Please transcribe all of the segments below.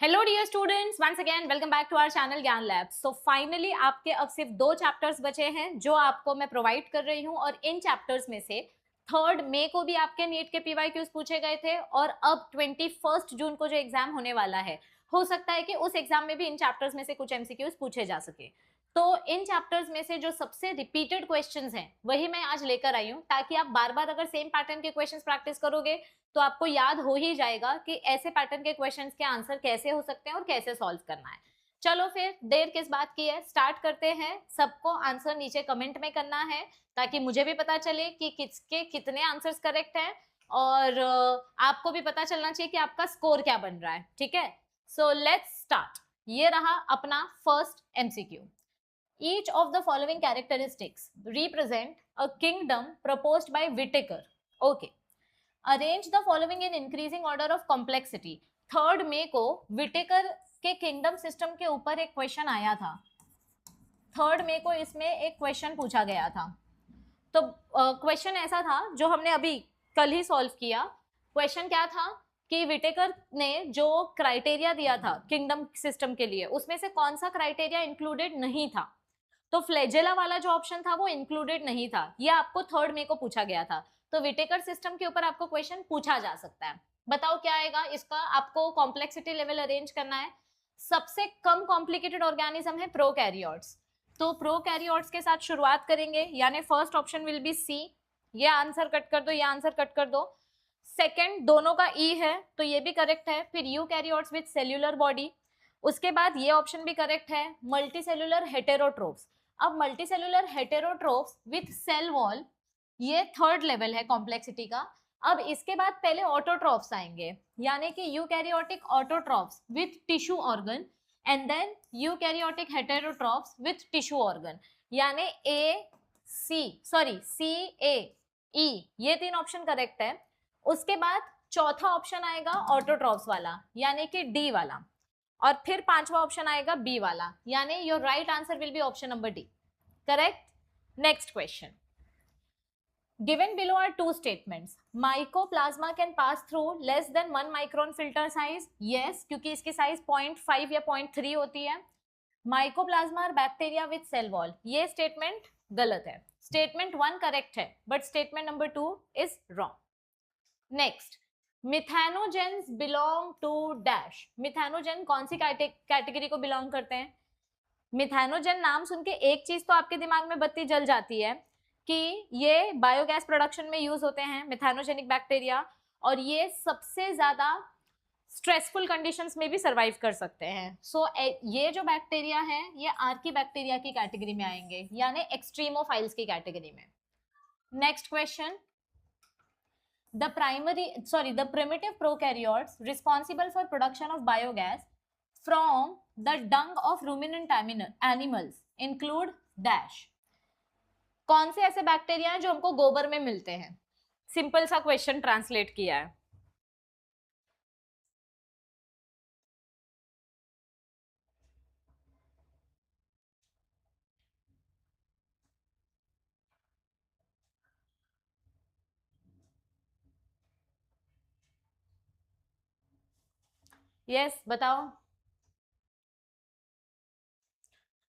Hello dear students, once again welcome back to our channel Gyan lab. So finally आपके अब सिर्फ 2 chapters बचे हैं जो आपको मैं प्रोवाइड कर रही हूं और इन चैप्टर्स में से 3 मई को भी आपके नीट के पीवाईक्यूज पूछे गए थे और अब 21 जून को जो एग्जाम होने वाला है, हो सकता है कि उस एग्जाम में भी इन चैप्टर्स में से कुछ एमसीक्यूज पूछे जा सके। तो इन चैप्टर्स में से जो सबसे रिपीटेड क्वेश्चंस हैं वही मैं आज लेकर आई हूं, ताकि आप बार बार अगर सेम पैटर्न के क्वेश्चंस प्रैक्टिस करोगे तो आपको याद हो ही जाएगा कि ऐसे पैटर्न के क्वेश्चंस के आंसर कैसे हो सकते हैं और कैसे सॉल्व करना है। चलो फिर देर किस बात की है, स्टार्ट करते हैं। सबको आंसर नीचे कमेंट में करना है ताकि मुझे भी पता चले कि किसके कितने आंसर्स करेक्ट हैं और आपको भी पता चलना चाहिए कि आपका स्कोर क्या बन रहा है। ठीक है, सो लेट्स स्टार्ट। ये रहा अपना first MCQ. Each of the following characteristics represent a kingdom proposed by Whittaker. Okay. Arrange the following in increasing order of complexity. 3rd मई को विटेकर के किंगडम सिस्टम के ऊपर एक क्वेश्चन आया था। 3rd मई को इसमें एक क्वेश्चन पूछा गया था। तो क्वेश्चन ऐसा था जो हमने अभी कल ही सॉल्व किया। क्वेश्चन क्या था कि विटेकर ने जो क्राइटेरिया दिया था किंगडम सिस्टम के लिए, उसमें से कौन सा क्राइटेरिया इंक्लूडेड नहीं था। तो फ्लैजेला वाला जो ऑप्शन था वो इंक्लूडेड नहीं था। ये आपको 3rd मई को पूछा गया था। तो विटेकर सिस्टम के ऊपर आपको क्वेश्चन पूछा जा सकता है। बताओ क्या आएगा इसका। आपको कॉम्प्लेक्सिटी लेवल अरेंज करना है। सबसे कम कॉम्प्लिकेटेड ऑर्गेनिज्म है प्रोकैरियोट्स। तो प्रोकैरियोट्स के साथ शुरुआत करेंगे, यानी first option will be C. ये आंसर कट कर दो, ये आंसर कट कर दो। सेकंड दोनों का ई है तो ये भी करेक्ट है। फिर यूकैरियोट्स विद सेल्यूलर बॉडी। उसके बाद ये ऑप्शन भी करेक्ट है, मल्टीसेल्यूलर हेटेरोट्रोफ्स। अब मल्टीसेल्यूलर हेटेरोट्रोफ्स विथ सेल वॉल, ये 3rd लेवल है कॉम्प्लेक्सिटी का। अब इसके बाद पहले ऑटोट्रॉफ्स आएंगे, यानी कि eukaryotic autotrophs with tissue organ and then eukaryotic heterotrophs with tissue organ, यानी सी ए ई, ये 3 ऑप्शन करेक्ट है। उसके बाद चौथा ऑप्शन आएगा ऑटोट्रॉफ्स वाला, यानी कि डी वाला, और फिर 5वां ऑप्शन आएगा बी वाला, यानी your right answer will be option number D. Correct. Next question. Given below are 2 statements. Mycoplasma can pass through less than 1 micron filter size. Yes, क्योंकि इसकी साइज 0.5 या 0.3 होती है। Mycoplasma are bacteria with cell wall. ये statement गलत है। Statement 1 correct है, but statement number 2 is wrong. Next, methanogens belong to dash. Methanogen कौन सी कैटेगरी को बिलोंग करते हैं। मिथेनोजेन नाम सुन के एक चीज तो आपके दिमाग में बत्ती जल जाती है कि ये बायोगैस प्रोडक्शन में यूज होते हैं, मिथेनोजेनिक बैक्टीरिया, और ये सबसे ज्यादा स्ट्रेसफुल कंडीशंस में भी सर्वाइव कर सकते हैं। सो ये जो बैक्टीरिया है ये आर्की बैक्टीरिया की कैटेगरी में आएंगे, यानी एक्सट्रीमोफाइल्स की कैटेगरी में। Next question. The primitive prokaryotes responsible for production of biogas from the dung of ruminant animals include dash। कौन से ऐसे बैक्टीरिया हैं जो हमको गोबर में मिलते हैं। सिंपल सा क्वेश्चन ट्रांसलेट किया है। यस, बताओ।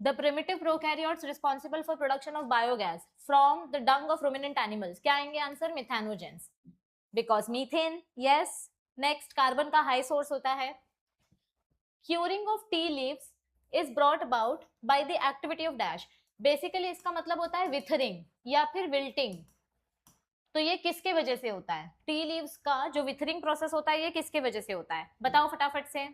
The primitive prokaryotes responsible for production of biogas from the dung of ruminant animals, क्या आएंगे answer. Methanogens, because methane. Yes. Next, carbon का हाई सोर्स होता है। Curing of tea leaves is brought about by the activity of dash. Basically इसका मतलब होता है विथरिंग या फिर विल्टिंग। तो ये किसके वजह से होता है। टी लीव्स का जो विथरिंग प्रोसेस होता है ये किसके वजह से होता है, बताओ फटाफट से।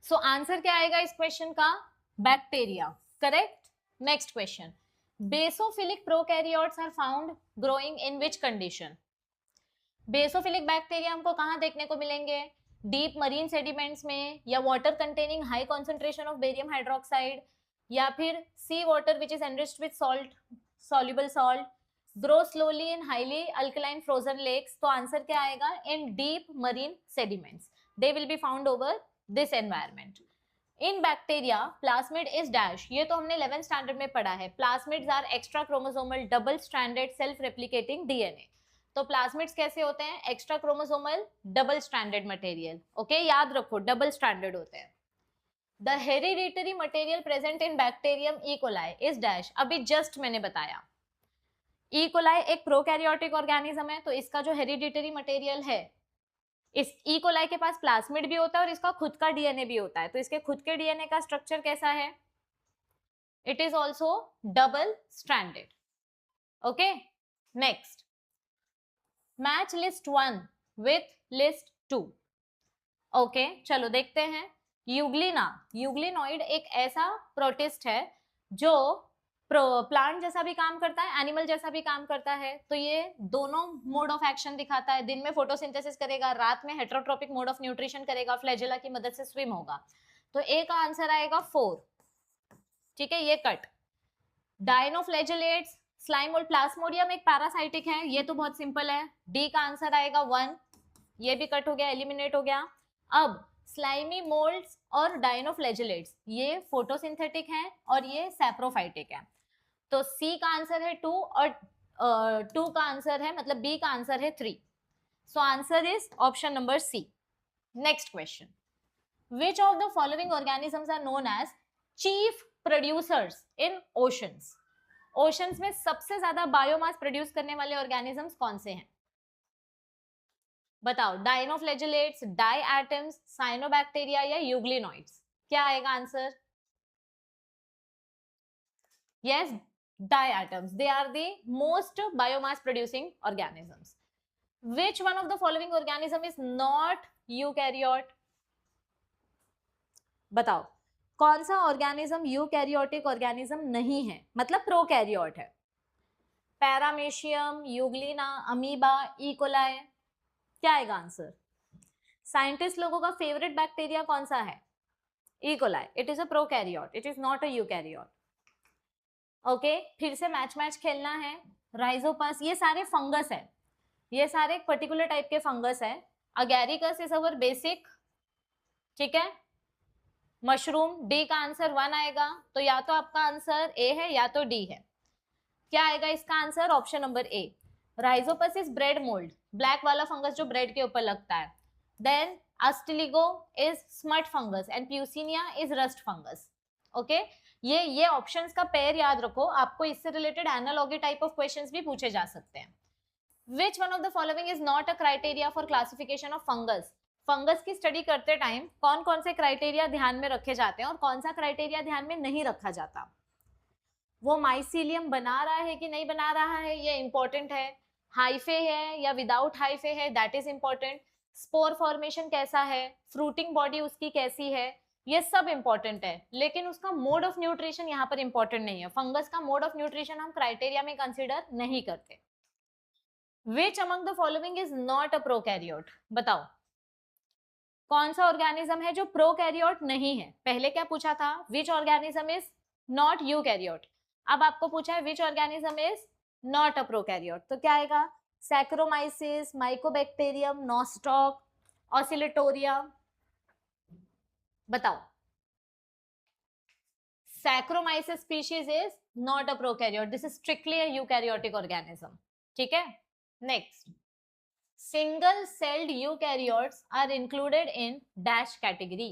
सो आंसर क्या आएगा इस क्वेश्चन का, bacteria. Correct. Next question. Basophilic prokaryotes are found growing in which condition. Basophilic bacteria हमको कहां देखने को मिलेंगे, डीप मरीन सेडिमेंट्स में, या water containing high concentration of barium hydroxide, या फिर sea water which is enriched with salt, soluble salt, grow slowly in highly alkaline frozen lakes। तो आंसर क्या आएगा, in deep marine sediments, they will be found over this environment। In bacteria plasmid is dash, ये तो हमने 11th standard में पढ़ा है। Plasmids are extra chromosomal double stranded self replicating DNA. तो प्लाज्मिड्स कैसे होते हैं? Extra chromosomal double stranded material. Okay, याद रखो डबल स्ट्रैंडेड होते हैं। The hereditary material present in bacterium E coli is dash. अभी जस्ट मैंने बताया ई कोलाई एक प्रोकैरियोटिक ऑर्गेनिज्म है, तो इसका जो हेरिडिटरी मटेरियल है, इस ई कोलाई के पास प्लाज्मिड भी होता है और इसका खुद का डीएनए भी होता है। तो इसके खुद के डीएनए का स्ट्रक्चर कैसा है? It is also double stranded. Okay, next, match list 1 with list 2। Okay, चलो देखते हैं। यूग्लिनॉइड एक ऐसा प्रोटिस्ट है जो प्लांट जैसा भी काम करता है, एनिमल जैसा भी काम करता है। तो ये दोनों मोड ऑफ एक्शन दिखाता है। दिन में फोटोसिंथेसिस करेगा, रात में हेटेरोट्रोपिक मोड ऑफ न्यूट्रिशन करेगा, फ्लैजेला की मदद से स्विम होगा। तो ए का आंसर आएगा 4। ठीक है, ये कट। डायनोफ्लैजेलेट्स, स्लाइम और प्लाज्मोडियम एक पैरासाइटिक है, ये तो बहुत सिंपल है। डी का आंसर आएगा 1, ये भी कट हो गया, एलिमिनेट हो गया। अब स्लाइमी मोल्ड्स और डायनोफ्लैजेलेट्स ये फोटोसिंथेटिक हैं और ये सैप्रोफाइटिक है। तो सी का आंसर है 2 और 2 का आंसर है, मतलब बी का आंसर है 3। So answer is option number C. Next question, which of the following organisms are known as chief producers in oceans? Oceans में सबसे ज्यादा बायोमास प्रोड्यूस करने वाले ऑर्गेनिजम्स कौन से हैं? बताओ, डायनोफ्लैजेलेट्स, डायएटम्स, साइनोबैक्टीरिया या यूग्लिनॉइड्स? क्या आएगा answer? Yes, diatoms, they are the most biomass producing organisms. Which one of the following organism is not eukaryote? बताओ, कौन सा ऑर्गेनिज्म यूकैरियोटिक ऑर्गेनिज्म नहीं है, मतलब प्रोकैरियोट है? Paramecium, Euglena, amoeba, E coli? क्या आएगा आंसर? साइंटिस्ट लोगों का फेवरेट बैक्टीरिया कौन सा है? E coli. It is a prokaryote, it is not a eukaryote. Okay, फिर से मैच खेलना है। राइजोपस, ये सारे फंगस है, ये सारे एक पर्टिकुलर टाइप के फंगस है। Agaricus is our basic. ठीक है, मशरूम, डी का आंसर 1 आएगा। तो या तो आपका आंसर ए है या तो डी है। क्या आएगा इसका answer? Option number A. Rhizopus is bread mould, black वाला फंगस जो ब्रेड के ऊपर लगता है। Then Ustilago is smut fungus and Puccinia is rust fungus. Okay, ये ऑप्शंस का पेयर याद रखो, आपको इससे related analogy type of questions भी पूछे जा सकते हैं। Which one of the following is not a criteria for classification of fungus? Fungus की स्टडी करते टाइम कौन कौन से क्राइटेरिया ध्यान में रखे जाते हैं और कौन सा क्राइटेरिया ध्यान में नहीं रखा जाता? वो माइसीलियम बना रहा है कि नहीं बना रहा है, ये इंपॉर्टेंट है। हाइफे है या विदाउट हाइफे है, that is important. Spore formation कैसा है, फ्रूटिंग बॉडी उसकी कैसी है, ये सब इंपॉर्टेंट है। लेकिन उसका मोड ऑफ न्यूट्रिशन यहाँ पर इंपॉर्टेंट नहीं है। फंगस का मोड ऑफ न्यूट्रिशन हम क्राइटेरिया में कंसिडर नहीं करते। Which among the following is not a prokaryote? बताओ, कौन सा ऑर्गेनिज्म है जो प्रोकैरियोट नहीं है? पहले क्या पूछा था? Which organism is not eukaryote? अब आपको पूछा है which organism is not a prokaryote? तो क्या आएगा? Saccharomyces, Mycobacterium, Nostoc, Oscillatoria? बताओ, Saccharomyces species is not a prokaryote, this is strictly a eukaryotic organism. ठीक है, next, single celled eukaryotes are included in dash category.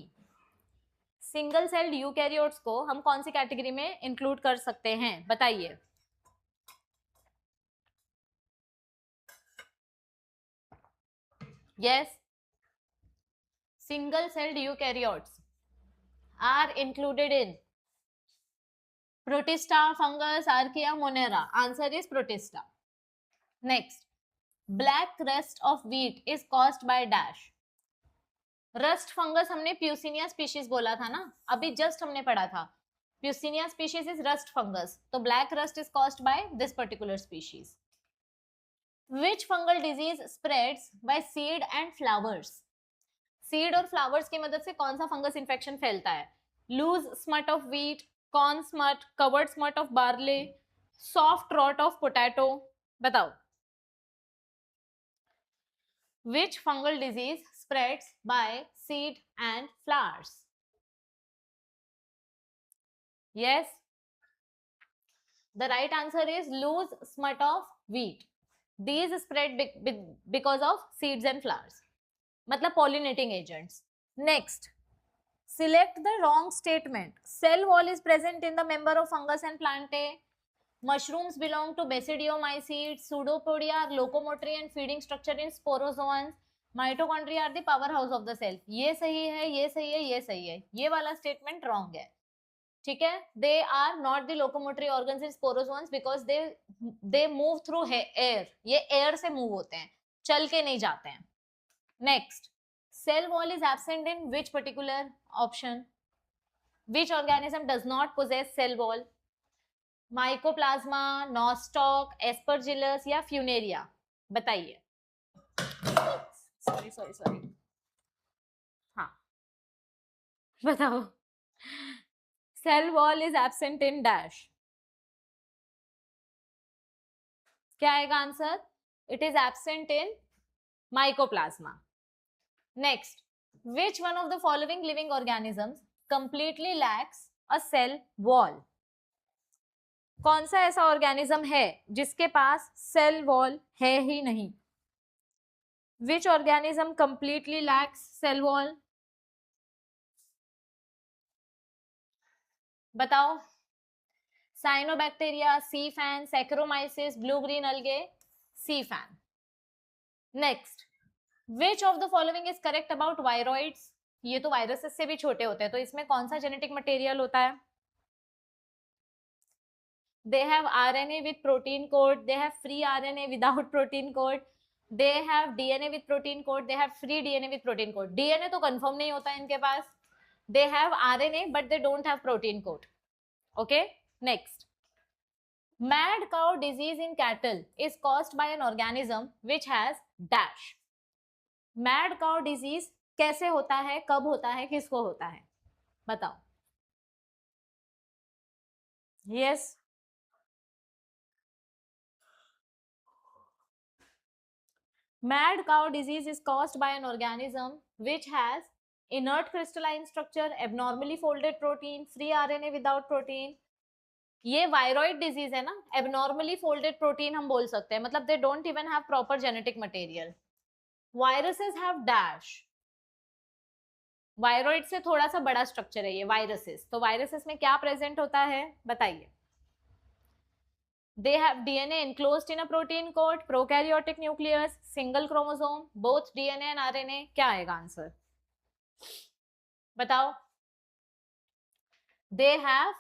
Single celled eukaryotes को हम कौन सी कैटेगरी में इंक्लूड कर सकते हैं? बताइए। Yes, single celled eukaryotes are included in Protista, fungus, Archaea, Monera. Answer is Protista. Next, black rust of wheat is caused by dash. Rust fungus हमने प्यूसिनिया स्पीशीज बोला था ना, अभी जस्ट हमने पढ़ा था। Puccinia species is rust fungus, तो black rust is caused by this particular species. Which fungal disease spreads by seed and flowers? Seed और फ्लावर्स की मदद से कौन सा फंगस इन्फेक्शन फैलता है? Loose smut of wheat, corn smut, covered smut of barley, soft rot of potato? बताओ, which fungal disease spreads by seed and flowers? Yes, the right answer is loose smut of wheat. These spread because of seeds and flowers, मतलब pollinating agents. Next, select the wrong statement. Cell wall is present in the member of fungus and plantae. Mushrooms belong to Basidiomycetes. Pseudopodia are locomotory and feeding structure in sporozoans. Mitochondria are the powerhouse of the cell. ये सही है, ये सही है, ये सही है. ये वाला statement wrong है. ठीक है, they are not the locomotory organs in sporozoans because they move through air. ये air से move होते हैं, चल के नहीं जाते हैं. Next, cell wall is absent in which particular option? Which organism does not possess cell wall? Mycoplasma, nostoc, aspergillus या फ्यूनेरिया? बताइए. सॉरी. हाँ, बताओ. Cell wall is absent in dash. क्या आएगा answer? It is absent in mycoplasma. Next, which one of the following living organisms completely lacks a cell wall? कौन सा ऐसा organism है जिसके पास सेल वॉल है ही नहीं? Which organism completely lacks cell wall? बताओ. Cyanobacteria, sea fan, Saccharomyces, blue green algae, sea fan. Next, which of the following is correct about viroids? ये तो वायरसेस से भी छोटे होते हैं, तो इसमें कौन सा जेनेटिक मटेरियल होता है? They have RNA with protein code. They have free RNA without protein code. They have DNA with protein code. They have free DNA with protein code. DNA तो confirm नहीं होता है इनके पास. They have RNA but they don't have protein code. Okay. Next, mad cow disease in cattle is caused by an organism which has dash. Mad cow disease कैसे होता है, कब होता है, किसको होता है? बताओ. Yes. Mad cow disease is caused by an organism which has inert crystalline structure, abnormally folded protein, free RNA without protein. ये वायरॉइड डिजीज है ना, abnormally folded protein हम बोल सकते हैं, मतलब they don't even have proper genetic material. Viruses have dash. Viroid से थोड़ा सा बड़ा स्ट्रक्चर है ये वायरसेस. तो वायरसेस में क्या प्रेजेंट होता है बताइए? They have DNA enclosed in a protein coat, prokaryotic nucleus, single chromosome, both DNA and RNA. क्या आएगा आंसर? बताओ. They have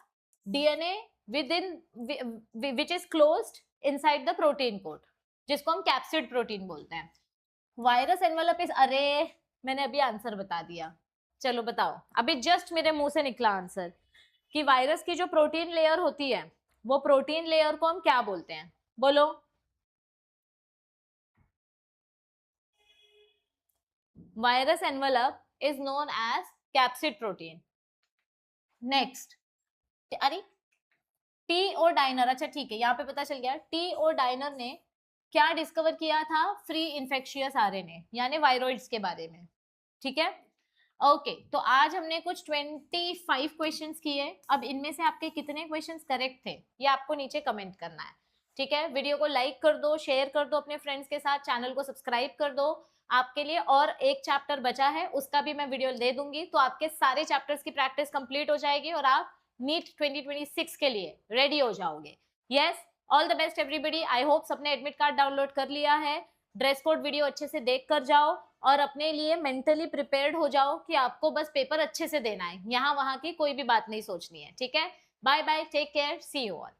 DNA within which is closed inside the protein coat, जिसको हम कैप्सिड प्रोटीन बोलते हैं. वायरस एनवेलप इज, अरे मैंने अभी आंसर बता दिया. चलो बताओ, अभी जस्ट मेरे मुंह से निकला आंसर कि वायरस की जो प्रोटीन लेयर होती है वो प्रोटीन लेयर को हम क्या बोलते हैं? बोलो. Virus envelope is known as capsid protein. Next, अरे टी ओ डाइनर, अच्छा ठीक है, यहाँ पे पता चल गया. टी ओ डाइनर ने क्या डिस्कवर किया था? फ्री इन्फेक्शियस आरएनए, यानी वायरॉइड्स के बारे में. ठीक है. ओके, तो आज हमने कुछ 25 क्वेश्चंस किए. अब इनमें से आपके कितने क्वेश्चंस करेक्ट थे ये आपको नीचे कमेंट करना है. ठीक है, वीडियो को लाइक कर दो, शेयर कर दो अपने फ्रेंड्स के साथ, चैनल को सब्सक्राइब कर दो. आपके लिए और एक चैप्टर बचा है, उसका भी मैं वीडियो दे दूंगी, तो आपके सारे चैप्टर्स की प्रैक्टिस कंप्लीट हो जाएगी और आप नीट 2026 के लिए रेडी हो जाओगे. Yes, all the best everybody. I hope सबने एडमिट कार्ड डाउनलोड कर लिया है. ड्रेस कोड वीडियो अच्छे से देख कर जाओ और अपने लिए मेंटली प्रिपेयर्ड हो जाओ कि आपको बस पेपर अच्छे से देना है, यहाँ वहां की कोई भी बात नहीं सोचनी है. ठीक है, bye bye, take care, see you all.